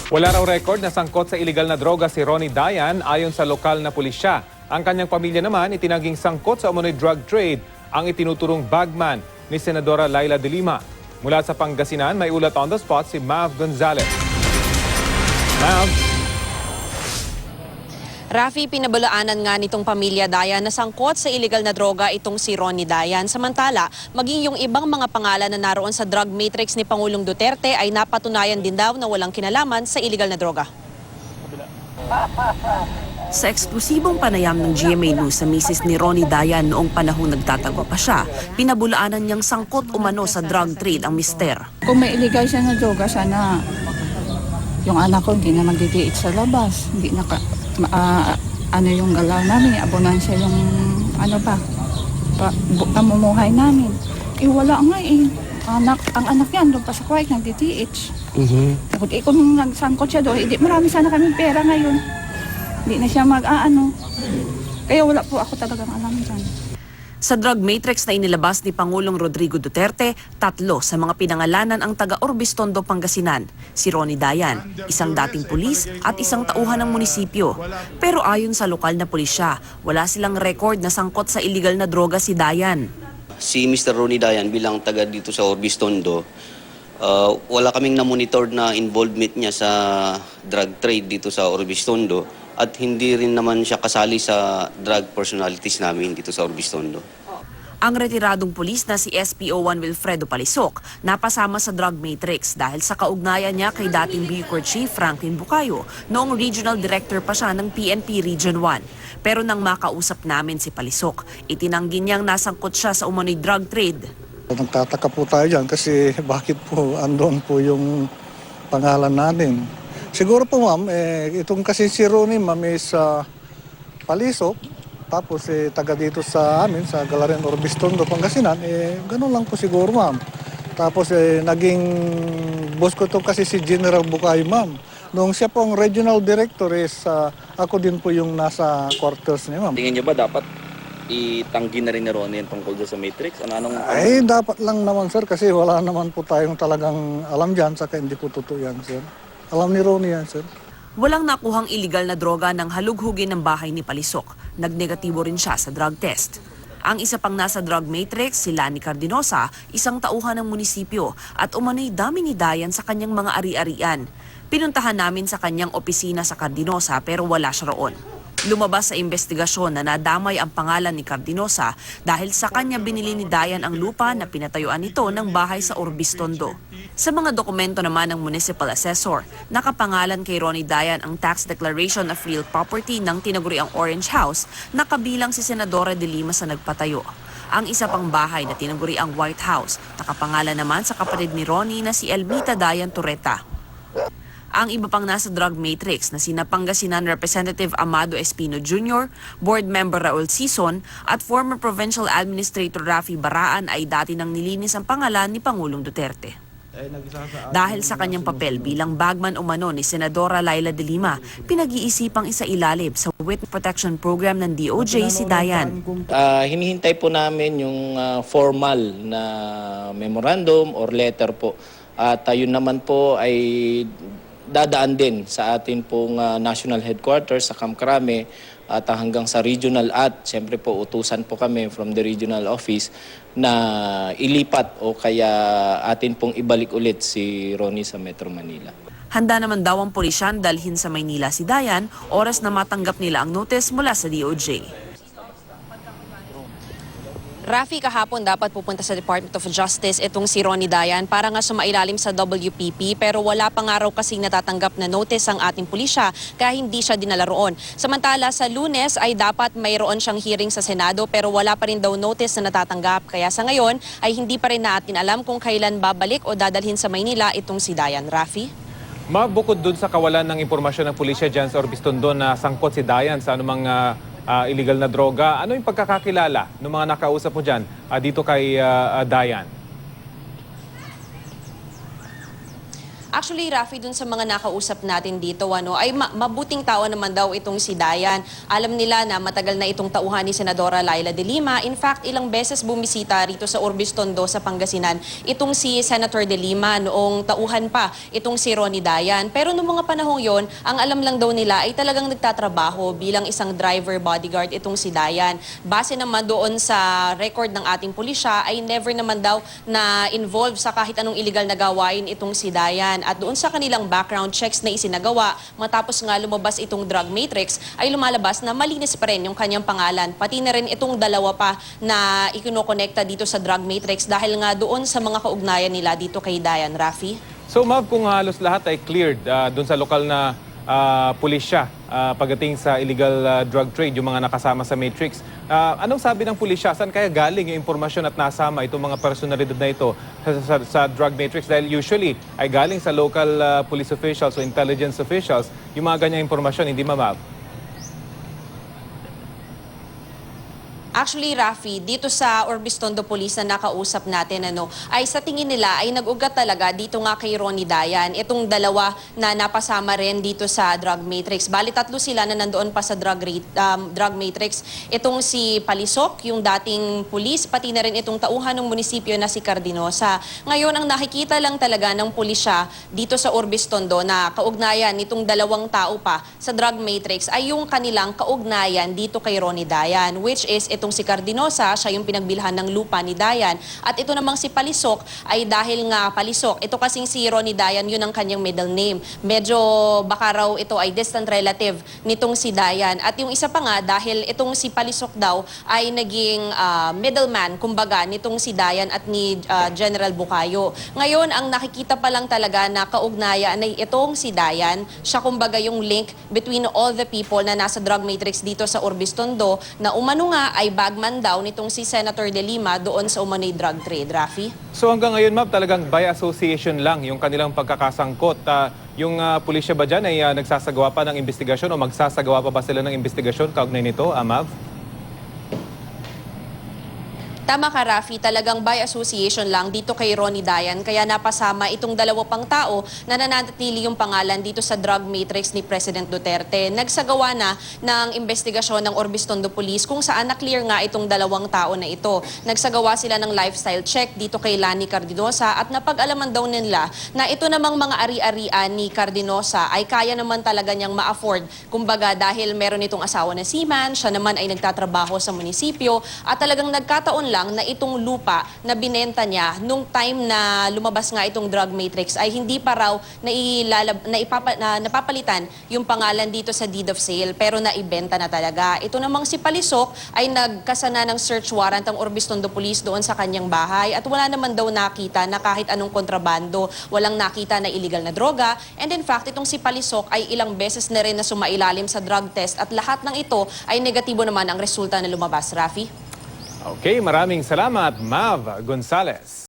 Wala raw record na sangkot sa iligal na droga si Ronnie Dayan ayon sa lokal na pulisya. Ang kanyang pamilya naman itinaging sangkot sa umunoy drug trade ang itinuturong bagman ni Senadora Laila de Lima. Mula sa Pangasinan, may ulat on the spot si Mav Gonzalez. Mav? Rafi, pinabulaanan nga nitong pamilya Dayan na sangkot sa iligal na droga itong si Ronnie Dayan. Samantala, maging yung ibang mga pangalan na naroon sa drug matrix ni Pangulong Duterte ay napatunayan din daw na walang kinalaman sa iligal na droga. Sa eksklusibong panayam ng GMA News sa misis ni Ronnie Dayan noong panahong nagtatago pa siya, pinabulaanan niyang sangkot umano sa drug trade ang mister. Kung may illegal siya na droga, sana yung anak ko hindi na magdidiit sa labas, hindi na ano yung galaw namin, abonan siya yung pamumuhay namin. Eh wala nga eh. Ang anak yan doon pa sa Kuwait, nag-DTH. Kung nagsangkot siya doon, marami sana kaming pera ngayon. Hindi na siya mag-aano. Kaya wala po ako talagang alam dyan. Sa drug matrix na inilabas ni Pangulong Rodrigo Duterte, 3 sa mga pinangalanan ang taga-Orbistondo, Pangasinan. Si Ronnie Dayan, isang dating pulis at isang tauhan ng munisipyo. Pero ayon sa lokal na pulisya, wala silang record na sangkot sa iligal na droga si Dayan. Si Mr. Ronnie Dayan bilang taga dito sa Orbistondo, wala kaming na-monitor na involvement niya sa drug trade dito sa Orbistondo. At hindi rin naman siya kasali sa drug personalities namin dito sa Orbistondo. Ang retiradong pulis na si SPO1 Wilfredo Palisok napasama sa drug matrix dahil sa kaugnayan niya kay dating Bucor Chief Franklin Bucayo noong regional director pa siya ng PNP Region 1. Pero nang makausap namin si Palisok, itinanggi niyang nasangkot siya sa umano'y drug trade. Nagtataka po tayo dyan kasi bakit po andon po yung pangalan natin. Siguro po ma'am, itong kasi si Ronnie ma'am is Palisok, tapos taga dito sa amin, sa Galarian Orbistondo, Pangasinan, ganun lang po siguro ma'am. Tapos naging boss ko to kasi si General Bucayo ma'am. Noong siya po ang regional director is ako din po yung nasa quarters niya ma'am. Tingin niyo ba dapat itanggi na rin ni Ronnie yung tungkol sa Matrix? Ay, dapat lang naman sir kasi wala naman po tayong talagang alam dyan, saka hindi po totoo yan sir. Alam ni Ronnie yan, sir. Walang nakuhang iligal na droga ng halughugin ng bahay ni Palisok. Nagnegatibo rin siya sa drug test. Ang isa pang nasa drug matrix, si Lani Cardinosa, isang tauhan ng munisipyo at umano'y dami ni Dayan sa kanyang mga ari-arian. Pinuntahan namin sa kanyang opisina sa Cardinosa pero wala siya roon. Lumabas sa investigasyon na nadamay ang pangalan ni Cardinosa dahil sa kanya binili ni Dayan ang lupa na pinatayuan nito ng bahay sa Orbistondo. Sa mga dokumento naman ng municipal assessor, nakapangalan kay Ronnie Dayan ang tax declaration of real property ng tinaguriang Orange House na kabilang si Senadora de Lima sa nagpatayo. Ang isa pang bahay na tinaguriang White House, nakapangalan naman sa kapatid ni Ronnie na si Elmita Dayan Tureta. Ang iba pang nasa drug matrix na sina Pangasinan Representative Amado Espino Jr., Board Member Raul Sison at former Provincial Administrator Rafi Baraan ay dati nang nilinis ang pangalan ni Pangulong Duterte. Dahil sa kanyang papel bilang bagman umano ni Senadora Laila de Lima, pinag-iisipang isailalim sa Witness Protection Program ng DOJ si Dayan. Hinihintay po namin yung formal na memorandum or letter po. At yun naman po ay dadaan din sa atin pong national headquarters sa Camp Crame at hanggang sa regional at siyempre po utusan po kami from the regional office na ilipat o kaya atin pong ibalik ulit si Ronnie sa Metro Manila. Handa naman daw ang pulisyan dalhin sa Maynila si Dayan oras na matanggap nila ang notice mula sa DOJ. Rafi, kahapon dapat pupunta sa Department of Justice itong si Ronnie Dayan para nga sumailalim sa WPP pero wala pa nga raw kasing natatanggap na notice ang ating pulisya kaya hindi siya dinala roon. Samantala sa Lunes ay dapat mayroon siyang hearing sa Senado pero wala pa rin daw notice na natatanggap kaya sa ngayon ay hindi pa rin natin alam kung kailan babalik o dadalhin sa Maynila itong si Dayan. Rafi? Bukod dun sa kawalan ng impormasyon ng pulisya dyan sa Orbistondo na sangkot si Dayan sa anumang illegal na droga, ano yung pagkakakilala ng mga nakausap mo dyan dito kay Dayan? Actually, Rafi, dun sa mga nakausap natin dito, ay mabuting tao naman daw itong si Dayan. Alam nila na matagal na itong tauhan ni Senadora Laila de Lima. In fact, ilang beses bumisita rito sa Urbis Tondo sa Pangasinan itong si Senator de Lima noong tauhan pa itong si Ronnie Dayan. Pero noong mga panahong yon, ang alam lang daw nila ay talagang nagtatrabaho bilang isang driver bodyguard itong si Dayan. Base naman doon sa record ng ating pulisya ay never naman daw na involved sa kahit anong illegal na gawain itong si Dayan. At doon sa kanilang background checks na isinagawa, matapos nga lumabas itong drug matrix, ay lumalabas na malinis pa rin yung kanyang pangalan. Pati na rin itong dalawa pa na ikinokonekta dito sa drug matrix dahil nga doon sa mga kaugnayan nila dito kay Dayan. Rafi? So Mav, kung halos lahat ay cleared doon sa lokal na pulisya pagdating sa illegal drug trade, yung mga nakasama sa Matrix, anong sabi ng pulisya? Saan kaya galing yung impormasyon at nasama itong mga personalidad na ito sa drug matrix? Dahil usually ay galing sa local police officials o intelligence officials yung mga ganyang impormasyon, hindi ba, Mav? Actually, Rafi, dito sa Urbis Tondo Police na nakausap natin, ay sa tingin nila ay nag-ugat talaga dito nga kay Ronnie Dayan. Itong dalawa na napasama rin dito sa drug matrix. Bali, 3 sila na nandoon pa sa drug matrix. Itong si Palisok, yung dating pulis, pati na rin itong tauhan ng munisipyo na si Cardinosa. Ngayon, ang nakikita lang talaga ng pulisya dito sa Urbis Tondo na kaugnayan nitong 2 tao pa sa drug matrix ay yung kanilang kaugnayan dito kay Ronnie Dayan, which is itong si Cardinosa, siya yung pinagbilhan ng lupa ni Dayan. At ito namang si Palisok ay dahil nga Palisok, ito kasing si Ronnie Dayan, yun ang kanyang middle name. Medyo baka raw ito ay distant relative nitong si Dayan. At yung isa pa nga, dahil itong si Palisok daw ay naging middleman, kumbaga, nitong si Dayan at ni General Bukayo. Ngayon, ang nakikita pa lang talaga na kaugnayan ay itong si Dayan. Siya kumbaga yung link between all the people na nasa drug matrix dito sa Urbis Tondo na umano nga ay bagman daw nitong si Senator de Lima doon sa umano'y drug trade. Rafi? So hanggang ngayon, Ma'am, talagang by association lang yung kanilang pagkakasangkot. Yung pulisya ba dyan ay nagsasagawa pa ng investigasyon o magsasagawa pa ba sila ng investigasyon kaugnay nito, Mav? Tama ka, Rafi, talagang by association lang dito kay Ronnie Dayan. Kaya napasama itong 2 pang tao na nananatili yung pangalan dito sa drug matrix ni President Duterte. Nagsagawa na ng investigasyon ng Urbis Tondo Police kung saan na-clear nga itong 2 tao na ito. Nagsagawa sila ng lifestyle check dito kay Lani Cardinosa at napag-alaman daw nila na ito namang mga ari-arian ni Cardinosa ay kaya naman talaga niyang ma-afford. Kumbaga dahil meron itong asawa na seaman, siya naman ay nagtatrabaho sa munisipyo at talagang nagkataon lang na itong lupa na binenta niya nung time na lumabas nga itong drug matrix ay hindi pa raw napapalitan yung pangalan dito sa deed of sale pero naibenta na talaga. Ito namang si Palisok ay nagkasana ng search warrant ang Urbis Tondo Police doon sa kanyang bahay at wala naman daw nakita na kahit anong kontrabando, walang nakita na illegal na droga, and in fact itong si Palisok ay ilang beses na rin na sumailalim sa drug test at lahat ng ito ay negatibo naman ang resulta na lumabas. Rafi? Okay, maraming salamat, Mav Gonzalez.